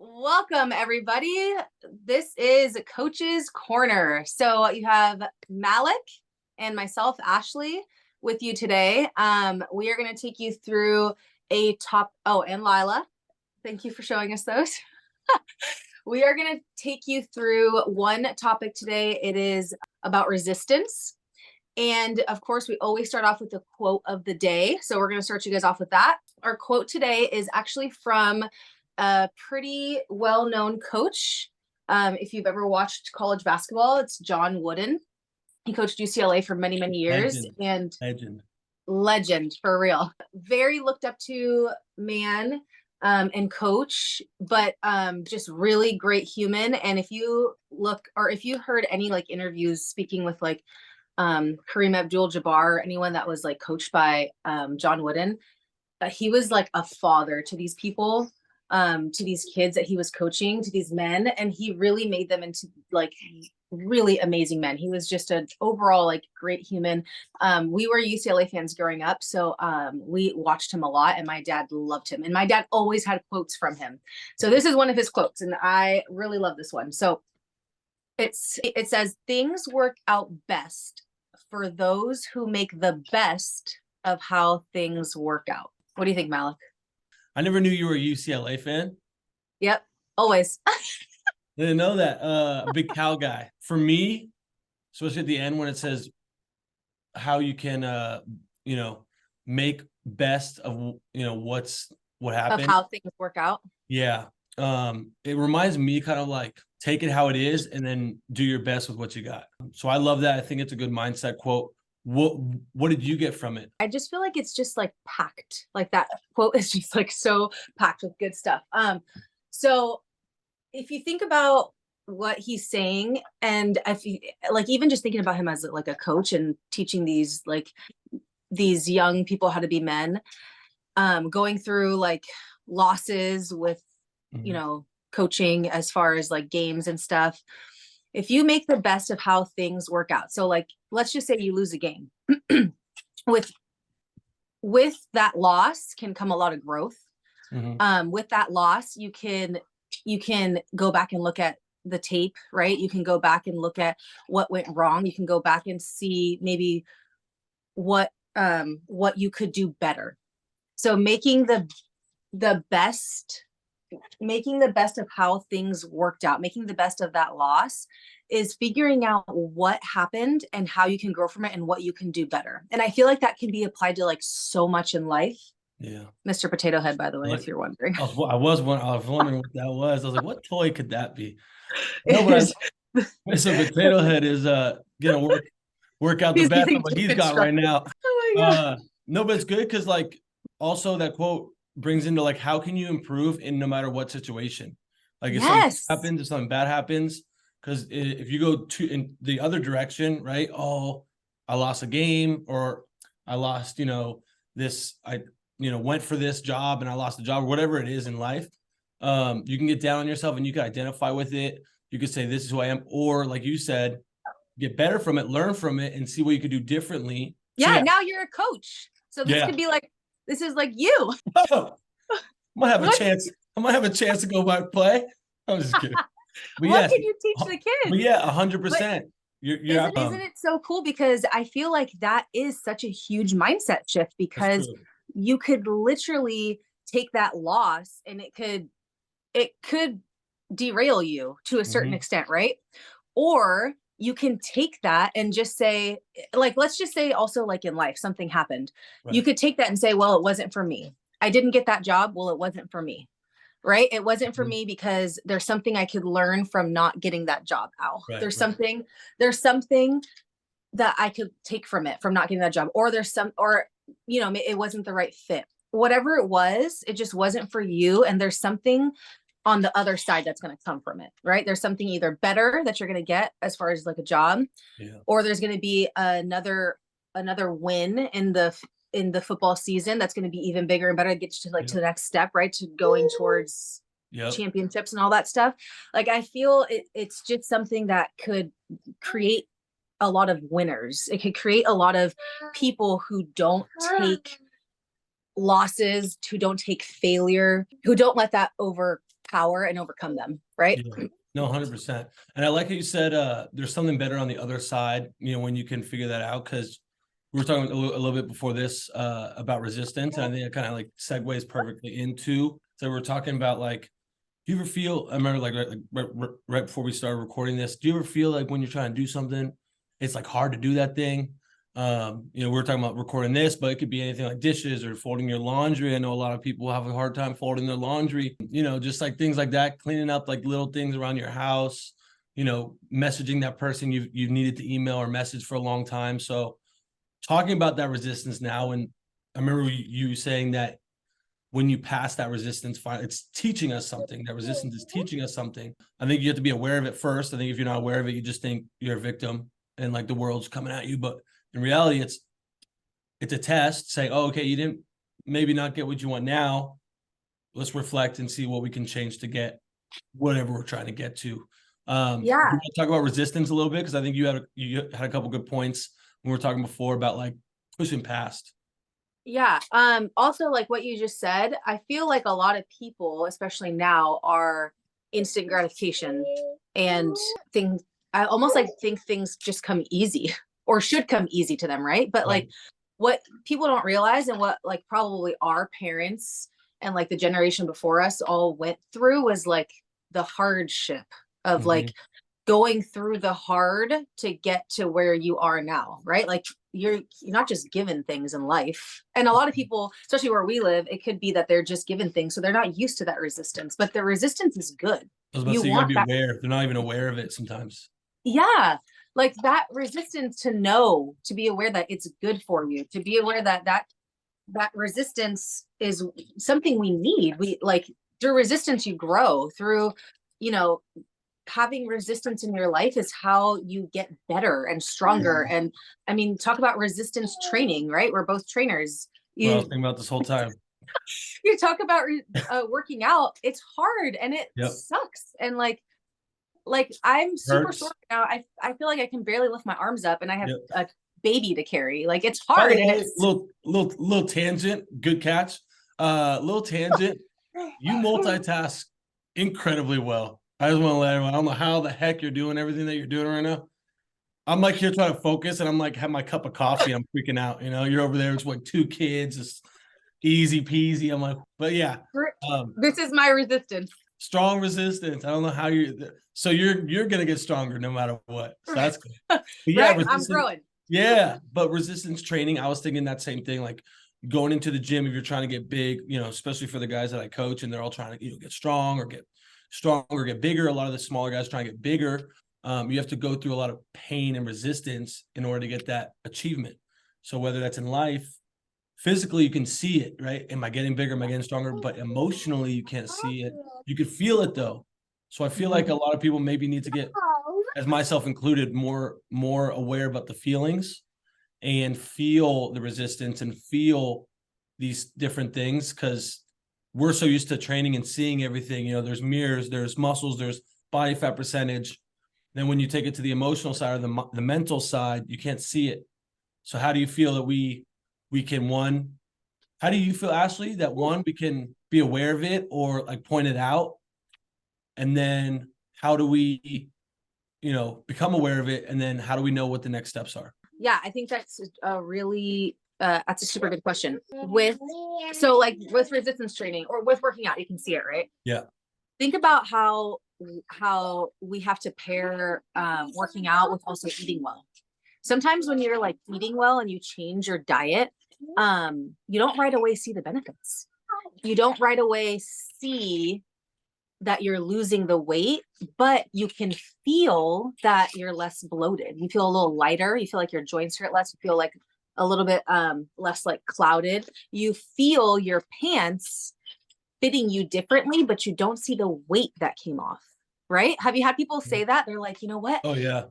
Welcome, everybody. This is Coach's Corner. So you have Malik and myself, Ashley, with you today. We are going to take you through and Lila. Thank you for showing us those. We are going to take you through one topic today. It is about resistance. And of course, we always start off with the quote of the day. So we're going to start you guys off with that. Our quote today is actually from a pretty well-known coach. If you've ever watched college basketball, it's John Wooden. He coached UCLA for many, many years. Legend for real. Very looked up to man and coach, but just really great human. And if you heard any like interviews speaking with like Kareem Abdul-Jabbar, anyone that was like coached by John Wooden, he was like a father to these people, to these kids that he was coaching, to these men, and he really made them into like really amazing men. He was just an overall like great human. We were UCLA fans growing up, so we watched him a lot, and my dad loved him, and my dad always had quotes from him. So this is one of his quotes, and I really love this one. So it says, "Things work out best for those who make the best of how things work out." What do you think, Malik? I never knew you were a UCLA fan. Yep, always. Didn't know that. A big Cal guy. For me, especially at the end when it says how you can, make best of, what happened. Of how things work out. Yeah. It reminds me kind of like take it how it is and then do your best with what you got. So I love that. I think it's a good mindset quote. What did you get from it? I just feel like it's just like packed. Like that quote is just like so packed with good stuff. So if you think about what he's saying, and if you like even just thinking about him as like a coach and teaching these young people how to be men, going through like losses with coaching as far as like games and stuff. If you make the best of how things work out, so like let's just say you lose a game, with that loss can come a lot of growth. With that loss, you can go back and look at the tape, right? You can go back and look at what went wrong. You can go back and see maybe what you could do better. So making the best of how things worked out, making the best of that loss is figuring out what happened and how you can grow from it and what you can do better. And I feel like that can be applied to like so much in life. Yeah. Mr. Potato Head, by the way, if you're wondering. I was wondering what that was. I was like, what toy could that be? No, but Mr. Potato Head is gonna work out the best of what he's got right now. Oh my God. No, but it's good because like also that quote brings into like how can you improve in no matter what situation. Like if something happens, if something bad happens, because if you go in the other direction, right? Oh, I lost a game, or I lost, went for this job and I lost the job, or whatever it is in life. You can get down on yourself and you can identify with it. You could say, this is who I am. Or like you said, get better from it, learn from it, and see what you could do differently. Yeah, now you're a coach. So this could be like, this is like you. Oh, I might have a chance. I might have a chance to go back play. I'm just kidding. But what can you teach the kids? But yeah, 100%. Isn't it so cool? Because I feel like that is such a huge mindset shift, because you could literally take that loss and it could derail you to a certain extent, right? Or you can take that and just say, like, let's just say also like in life, something happened. Right. You could take that and say, well, it wasn't for me. I didn't get that job. Well, it wasn't for me. Right. It wasn't for me because there's something I could learn from not getting that job. There's something that I could take from it, from not getting that job, or it wasn't the right fit. Whatever it was, it just wasn't for you. And there's something on the other side that's going to come from it, right? There's something either better that you're going to get as far as like a job, or there's going to be another win in the football season that's going to be even bigger and better. It gets you to to the next step, right? To going towards championships and all that stuff. Like, I feel it's just something that could create a lot of winners. It could create a lot of people who don't take losses, who don't take failure, who don't let that power and overcome them, right? Yeah. No, 100%. And I like how you said there's something better on the other side, when you can figure that out, because we were talking a little bit before this about resistance, and I think it kind of like segues perfectly into, so we're talking about like, do you ever feel, I remember like right before we started recording this, do you ever feel like when you're trying to do something, it's like hard to do that thing? We were talking about recording this, but it could be anything like dishes or folding your laundry. I know a lot of people have a hard time folding their laundry, just like things like that, cleaning up like little things around your house, messaging that person you've needed to email or message for a long time. So talking about that resistance now, and I remember you saying that when you pass that resistance, it's teaching us something. That resistance is teaching us something. I think you have to be aware of it first. I think if you're not aware of it, you just think you're a victim and like the world's coming at you. But in reality, it's a test saying, oh, okay, you didn't maybe not get what you want now. Let's reflect and see what we can change to get whatever we're trying to get to. Yeah. Talk about resistance a little bit, because I think you had a couple good points when we were talking before about like pushing past. Yeah. Also, like what you just said, I feel like a lot of people, especially now, are instant gratification and things. I almost like think things just come easy or should come easy to them, right? But like what people don't realize, and what like probably our parents and like the generation before us all went through, was like the hardship of like going through the hard to get to where you are now, right? Like you're not just given things in life. And a lot of people, especially where we live, it could be that they're just given things, so they're not used to that resistance, but the resistance is good. I was about to say, you gotta be aware. They're not even aware of it sometimes. Yeah. Like that resistance, to be aware that it's good for you, to be aware that that resistance is something we need. We like, through resistance, you grow. Through, having resistance in your life is how you get better and stronger. And I mean, talk about resistance training, right? We're both trainers. I was thinking about this whole time. You talk about working out. It's hard and it sucks. And like I'm super sore now. I feel like I can barely lift my arms up, and I have a baby to carry. Like it's hard. And it's little tangent. Good catch. Little tangent. You multitask incredibly well. I just want to let everyone, I don't know how the heck you're doing everything that you're doing right now. I'm like here trying to focus, and I'm like have my cup of coffee. I'm freaking out. You're over there. It's like 2 kids. It's easy peasy. I'm like, but yeah. This is my resistance. Strong resistance. I don't know how so you're gonna get stronger no matter what. So that's good. But yeah, right? I'm growing. Yeah, but resistance training, I was thinking that same thing, like going into the gym, if you're trying to get big, especially for the guys that I coach, and they're all trying to get strong or get stronger, get bigger. A lot of the smaller guys trying to get bigger. You have to go through a lot of pain and resistance in order to get that achievement. So whether that's in life, physically you can see it, right? Am I getting bigger? Am I getting stronger? But emotionally you can't see it. You can feel it though. So I feel like a lot of people maybe need to get, as myself included, more aware about the feelings and feel the resistance and feel these different things, because we're so used to training and seeing everything. There's mirrors, there's muscles, there's body fat percentage. Then when you take it to the emotional side or the mental side, you can't see it. So how do you feel that we can, how do you feel, Ashley, that we can be aware of it or like point it out? And then how do we, become aware of it? And then how do we know what the next steps are? Yeah, I think that's a really, that's a super good question. So like with resistance training or with working out, you can see it, right? Yeah. Think about how we have to pair working out with also eating well. Sometimes when you're like eating well and you change your diet, you don't right away see the benefits. You don't right away see that you're losing the weight, but you can feel that you're less bloated. You feel a little lighter. You feel like your joints hurt less. You feel like a little bit less like clouded. You feel your pants fitting you differently, but you don't see the weight that came off, right? Have you had people say that? They're like, you know what? Oh yeah.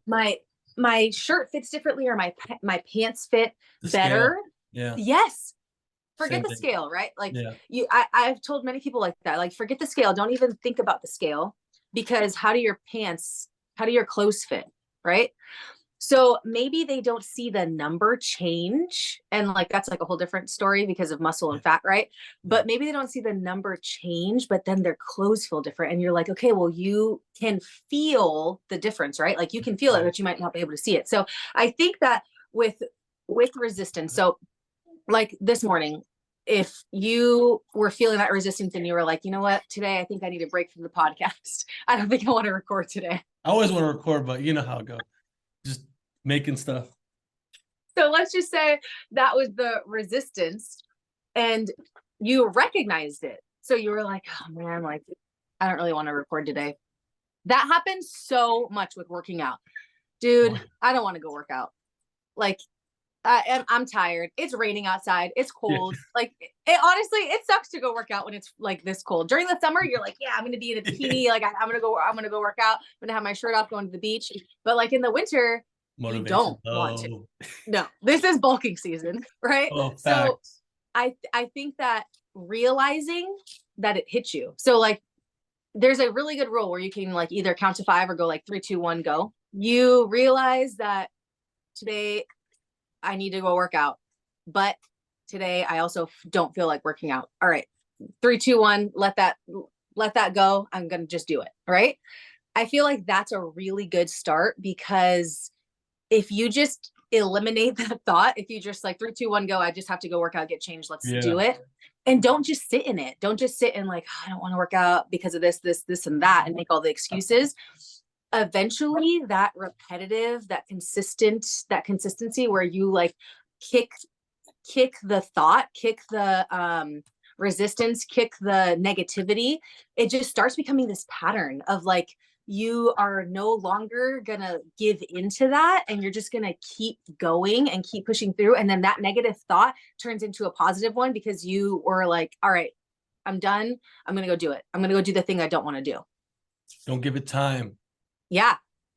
My shirt fits differently, or my pants fit better. Yeah. Yes. Forget the scale, right? Like I've told many people like that, like forget the scale. Don't even think about the scale, because how do your clothes fit? Right. So maybe they don't see the number change. And like, that's like a whole different story because of muscle and fat, right? But maybe they don't see the number change, but then their clothes feel different. And you're like, okay, well, you can feel the difference, right? Like you can feel it, but you might not be able to see it. So I think that with resistance, so like this morning, if you were feeling that resistance and you were like, you know what, today I think I need a break from the podcast. I don't think I want to record today. I always want to record, but you know how it goes. Just making stuff. So let's just say that was the resistance and you recognized it. So you were like, oh man, like I don't really want to record today. That happens so much with working out. Dude, I don't want to go work out. Like I'm tired. It's raining outside. It's cold. Like honestly, it sucks to go work out when it's like this cold. During the summer, you're like, yeah, I'm going to be in a bikini. Like I'm going to go work out. I'm going to have my shirt off going to the beach. But like in the winter, you don't want to. No, this is bulking season, right? Oh, so I think that realizing that it hits you. So like there's a really good rule where you can like either count to 5 or go like 3, 2, 1, go. You realize that today I need to go work out, but today I also don't feel like working out. All right, 3, 2, 1, let that go. I'm going to just do it. Right. I feel like that's a really good start, because if you just eliminate that thought, if you just like 3, 2, 1, go, I just have to go work out, get changed. Let's do it. And don't just sit in it. Don't just sit in like, oh, I don't want to work out because of this, and that, and make all the excuses. Eventually that repetitive, that consistency where you like kick the thought, kick the resistance, kick the negativity, it just starts becoming this pattern of like, you are no longer gonna give into that, and you're just gonna keep going and keep pushing through. And then that negative thought turns into a positive one because you were like, all right, I'm done. I'm gonna go do it. I'm gonna go do the thing I don't want to do. Don't give it time. Yeah.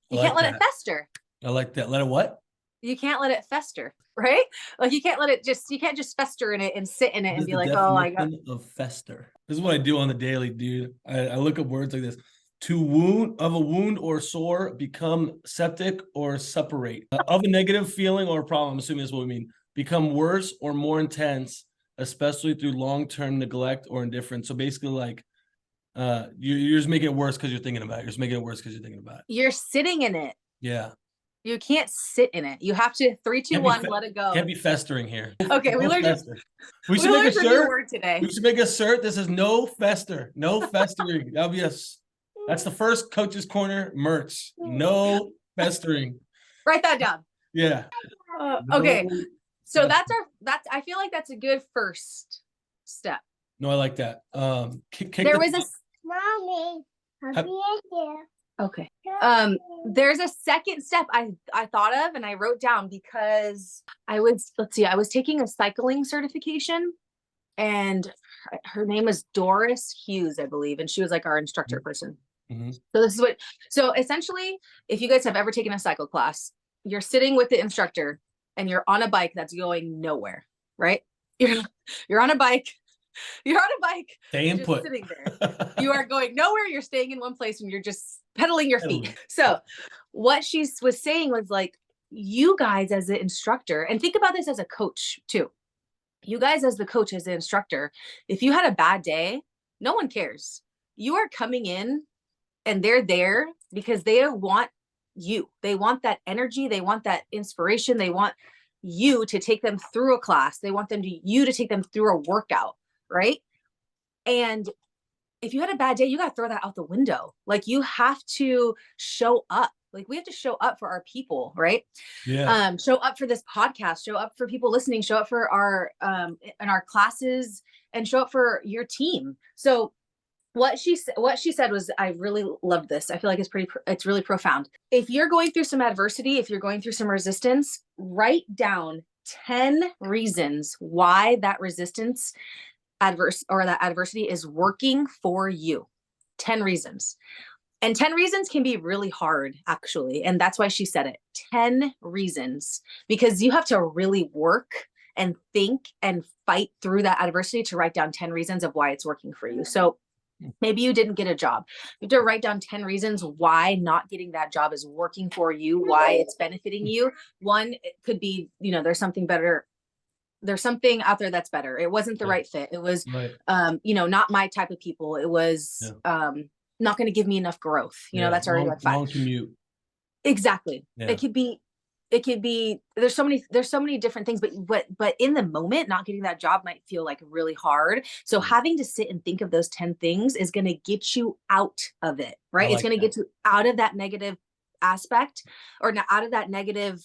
You can't let it fester. I like that. Let it what? You can't let it fester, right? Like you can't just fester in it and sit in it and be like, oh, I got of fester. This is what I do on the daily, dude. I look up words like this. To wound of a wound or sore, become septic or separate. Of a negative feeling or problem, I'm assuming that's what we mean. Become worse or more intense, especially through long-term neglect or indifference. So basically like, you're just making it worse because you're thinking about it. You're just making it worse because you're thinking about it. You're sitting in it. Yeah. You can't sit in it. You have to 3, 2, 1, let it go. Can't be festering here. Okay, we learned we should make a shirt word today. We should make a shirt. This is no fester, no festering. That'll be that's the first Coach's Corner merch. No festering. Write that down. Yeah. Okay. So that's I feel like that's a good first step. No, I like that. There was Mommy. Okay. There's a second step I thought of and I wrote down because I was taking a cycling certification, and her name is Doris Hughes, I believe, and she was like our instructor person. So essentially, if you guys have ever taken a cycle class, you're sitting with the instructor and you're on a bike that's going nowhere, right? You're on a bike. Staying put. Sitting there. You are going nowhere. You're staying in one place and you're just pedaling your feet. So what she was saying was like, you guys as the instructor, and think about this as a coach too. You guys as the coach, as the instructor, if you had a bad day, no one cares. You are coming in and they're there because they want you. They want that energy. They want that inspiration. They want you to take them through a class. They want you to take them through a workout. Right. And if you had a bad day, you got to throw that out the window. Like you have to show up. Like we have to show up for our people. Right. Yeah. Show up for this podcast, show up for people listening, show up for our, in our classes, and show up for your team. So what she said was, I really loved this. I feel like it's really profound. If you're going through some adversity, if you're going through some resistance, write down 10 reasons why that adversity is working for you. 10 reasons. And 10 reasons can be really hard, actually. And that's why she said it. 10 reasons, because you have to really work and think and fight through that adversity to write down 10 reasons of why it's working for you. So Maybe you didn't get a job. You have to write down 10 reasons why not getting that job is working for you, why it's benefiting you. One, it could be, there's something better. There's something out there that's better. It wasn't the right fit. It was, not my type of people. It was not going to give me enough growth. That's already like 5. Long commute. Exactly. Yeah. It could be, there's so many different things, but in the moment, not getting that job might feel like really hard. So having to sit and think of those 10 things is going to get you out of it, right? It's going to get you out of that negative aspect, or not out of that negative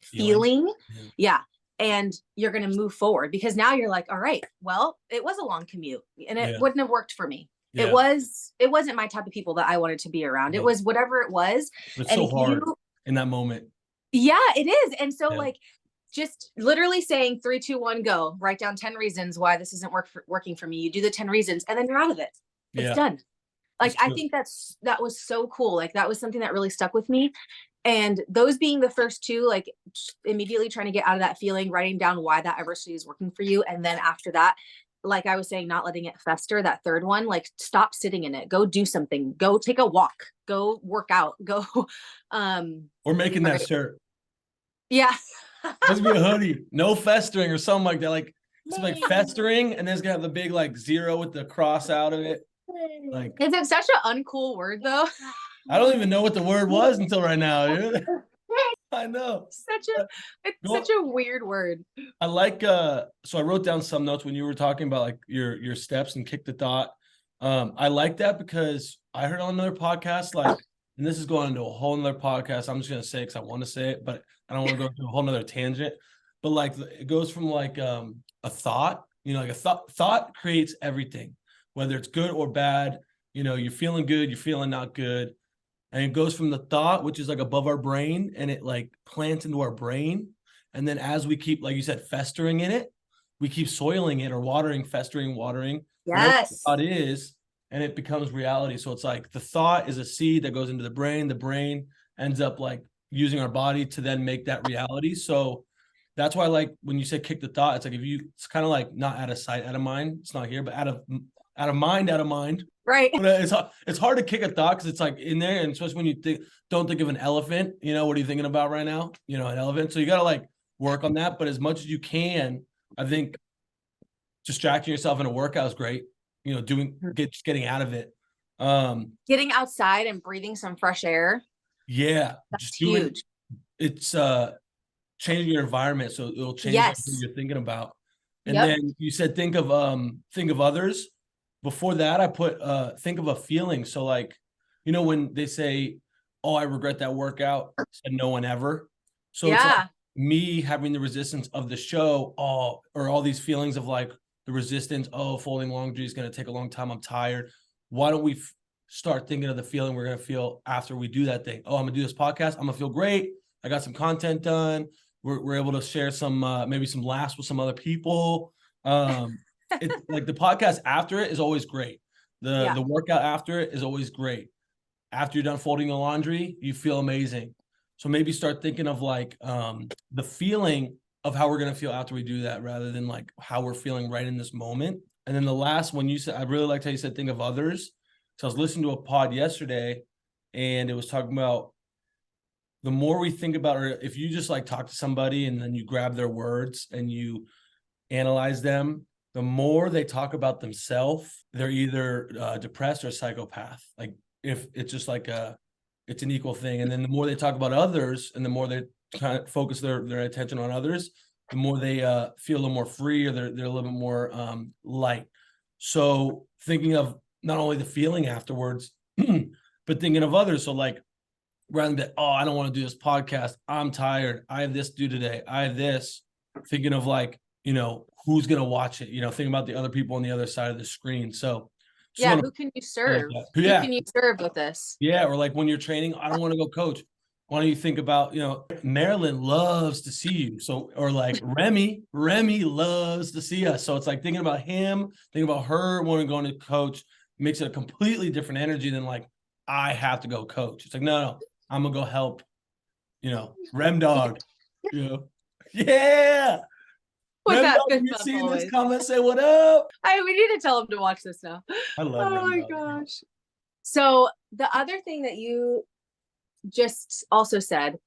feeling. Yeah. And you're going to move forward, because now you're like, all right, well, it was a long commute and it wouldn't have worked for me. It wasn't my type of people that I wanted to be around. It was whatever it was. It's so hard in that moment. Yeah, it is. And so like, just literally saying 3, 2, 1, go, write down 10 reasons why this isn't working for me. You do the 10 reasons and then you're out of it. It's done. Like, I think that was so cool. Like, that was something that really stuck with me. And those being the first 2, like immediately trying to get out of that feeling, writing down why that adversity is working for you. And then after that, like I was saying, not letting it fester. That third one, like, stop sitting in it, go do something, go take a walk, go work out, go, or making that shirt. Yeah. Let's be a hoodie. No festering or something like that. Like, it's like festering, and then it's gonna have the big like 0 with the cross out of it. Like, is it such an uncool word though? I don't even know what the word was until right now. I know. It's such a weird word. I like so I wrote down some notes when you were talking about like your steps and kick the thought. I like that because I heard on another podcast, like, and this is going into a whole nother podcast. I'm just gonna say it because I want to say it, but I don't want to go to a whole nother tangent. But like, it goes from like a thought, like a thought creates everything, whether it's good or bad. You're feeling good, you're feeling not good. And it goes from the thought, which is like above our brain, and it like plants into our brain. And then as we keep, like you said, festering in it, we keep soiling it or watering, festering, watering. Yes. The thought is, and it becomes reality. So it's like the thought is a seed that goes into the brain. The brain ends up like using our body to then make that reality. So that's why, like, when you say kick the thought, it's like, it's kind of like not out of sight, out of mind. It's not here, but out of mind, out of mind. Right. But it's hard to kick a thought because it's like in there, and especially when you don't think of an elephant. What are you thinking about right now? An elephant. So you got to like work on that. But as much as you can, I think distracting yourself in a workout is great. Getting out of it. Getting outside and breathing some fresh air. Yeah, that's huge. It's changing your environment, so it'll change what you're thinking about. And then you said think of others. Before that, I put think of a feeling. So like, when they say, "Oh, I regret that workout," said no one ever. So it's like me having the resistance of the show, or all these feelings of like the resistance. Oh, folding laundry is going to take a long time. I'm tired. Why don't we start thinking of the feeling we're going to feel after we do that thing? Oh, I'm going to do this podcast. I'm going to feel great. I got some content done. We're able to share some maybe some laughs with some other people. It's like the podcast after it is always great. The workout after it is always great. After you're done folding the laundry, you feel amazing. So maybe start thinking of like the feeling of how we're going to feel after we do that, rather than like how we're feeling right in this moment. And then the last one you said, I really liked how you said think of others. So I was listening to a pod yesterday, and it was talking about the more we think about, or if you just like talk to somebody and then you grab their words and you analyze them, the more they talk about themselves, they're either depressed or psychopath. Like, if it's just like it's an equal thing. And then the more they talk about others, and the more they kind of focus their attention on others, the more they feel a little more free, or they're a little bit more light. So thinking of not only the feeling afterwards, but thinking of others. So like, rather than, oh, I don't want to do this podcast, I'm tired, I have this to do today, I have this, thinking of like, who's going to watch it, thinking about the other people on the other side of the screen. So who can you serve? Who can you serve with this? Yeah. Or like when you're training, I don't want to go coach. Why don't you think about, Marilyn loves to see you. So, or like Remy loves to see us. So it's like thinking about him, thinking about her, wanting to go into coach, makes it a completely different energy than like, I have to go coach. It's like, no, I'm gonna go help, Rem Dog, Yeah. With that If fist you're bump seeing always. this comment, say what up. We need to tell him to watch this now. I love Oh my gosh. So the other thing that you just also said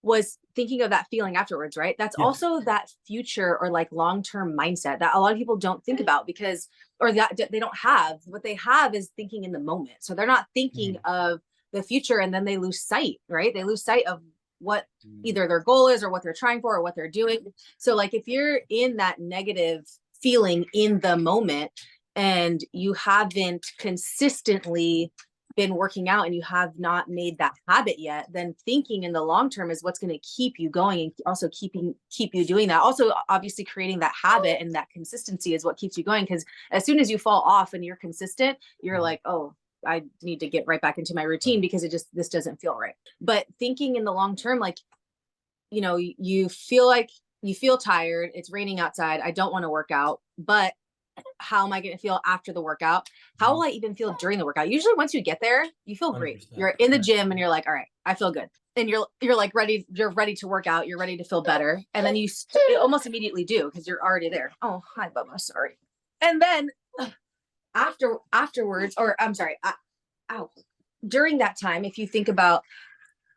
was thinking of that feeling afterwards, right? That's also that future or like long-term mindset that a lot of people don't think about because, or that they don't have. What they have is thinking in the moment. So they're not thinking of the future, and then they lose sight, right? They lose sight of what either their goal is or what they're trying for or what they're doing. So like if you're in that negative feeling in the moment and you haven't consistently been working out and you have not made that habit yet, then thinking in the long term is what's going to keep you going and also keep you doing that. Also, obviously creating that habit and that consistency is what keeps you going, because as soon as you fall off and you're consistent, you're like, oh, I need to get right back into my routine because this doesn't feel right. But thinking in the long term, like, you know, you feel tired, it's raining outside, I don't want to work out, but how am I going to feel after the workout? How will I even feel during the workout? Usually once you get there, you feel great. You're in the gym and you're like, all right, I feel good. And you're like ready to work out. You're ready to feel better. And then you almost immediately do because you're already there. Oh, hi, Bubba. Sorry. And then afterwards, or I'm sorry, during that time, if you think about,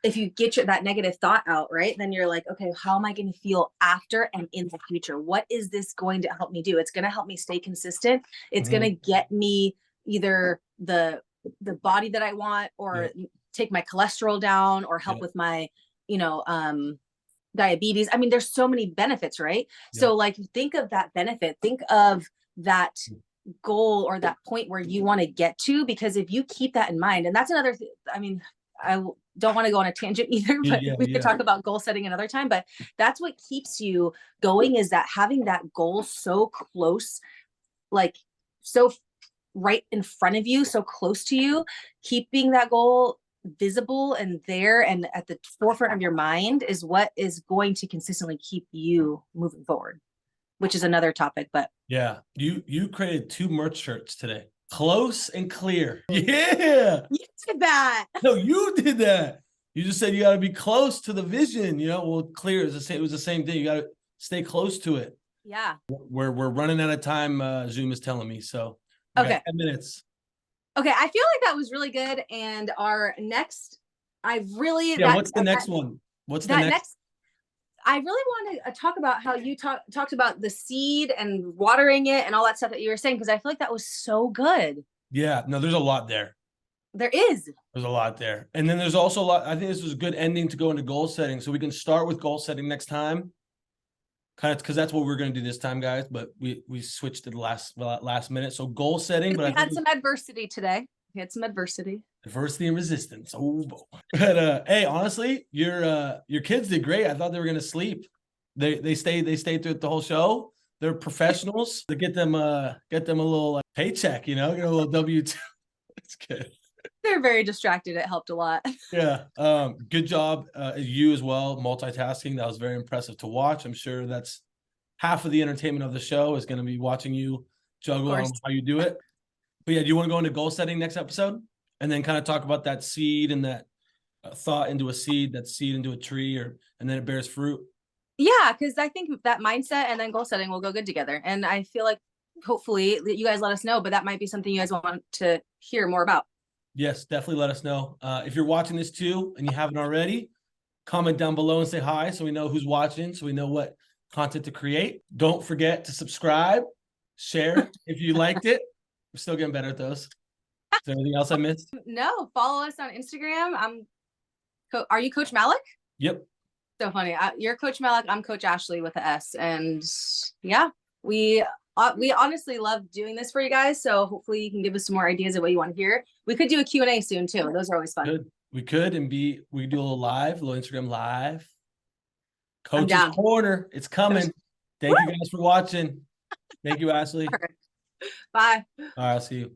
if you get that negative thought out, right, then you're like, okay, how am I going to feel after and in the future? What is this going to help me do? It's going to help me stay consistent. It's going to get me either the body that I want, or take my cholesterol down, or help with my, diabetes. I mean, there's so many benefits, right? So like, think of that benefit, think of that goal or that point where you want to get to, because if you keep that in mind, and that's another thing, I mean, I don't want to go on a tangent either, but we could talk about goal setting another time. But that's what keeps you going, is that having that goal so close, like so right in front of you, so close to you, keeping that goal visible and there and at the forefront of your mind is what is going to consistently keep you moving forward, which is another topic. But you created 2 merch shirts today. Close and clear. Yeah. You did that. No, you did that. You just said you got to be close to the vision, well, clear is the same. It was the same thing. You got to stay close to it. Yeah. We're running out of time. Zoom is telling me. So okay. 10 minutes. Okay. I feel like that was really good. And our next, what's the next one? What's the next? I really want to talk about how you talked about the seed and watering it and all that stuff that you were saying, because I feel like that was so good. Yeah, no, there's a lot there. There is. There's a lot there. And then there's also a lot. I think this was a good ending to go into goal setting. So we can start with goal setting next time. Kind of, because that's what we're going to do this time, guys. But we switched to the last minute. So goal setting. But we had some adversity today. We had some adversity. Adversity and resistance. Oh, but hey, honestly, your kids did great. I thought they were gonna sleep. They stayed through the whole show. They're professionals. To get them a little paycheck, get a little W-2. It's good. They're very distracted. It helped a lot. Yeah. Good job, you as well, multitasking. That was very impressive to watch. I'm sure that's half of the entertainment of the show is going to be watching you juggle on how you do it. But yeah, do you want to go into goal setting next episode? And then kind of talk about that seed and that thought into a seed, that seed into a tree, and then it bears fruit. Yeah, because I think that mindset and then goal setting will go good together. And I feel like hopefully you guys let us know, but that might be something you guys want to hear more about. Yes, definitely let us know. If you're watching this too and you haven't already, comment down below and say hi so we know who's watching, so we know what content to create. Don't forget to subscribe, share if you liked it. We're still getting better at those. Is there anything else I missed? No, follow us on Instagram. Are you Coach Malik? Yep. So funny. You're Coach Malik. I'm Coach Ashley with an S. And yeah, we honestly love doing this for you guys. So hopefully you can give us some more ideas of what you want to hear. We could do a Q&A soon too. Those are always fun. Good. We could, and we could do a little Instagram live. Coach's Corner. It's coming. Thank you guys for watching. Thank you, Ashley. Bye. All right, I'll see you.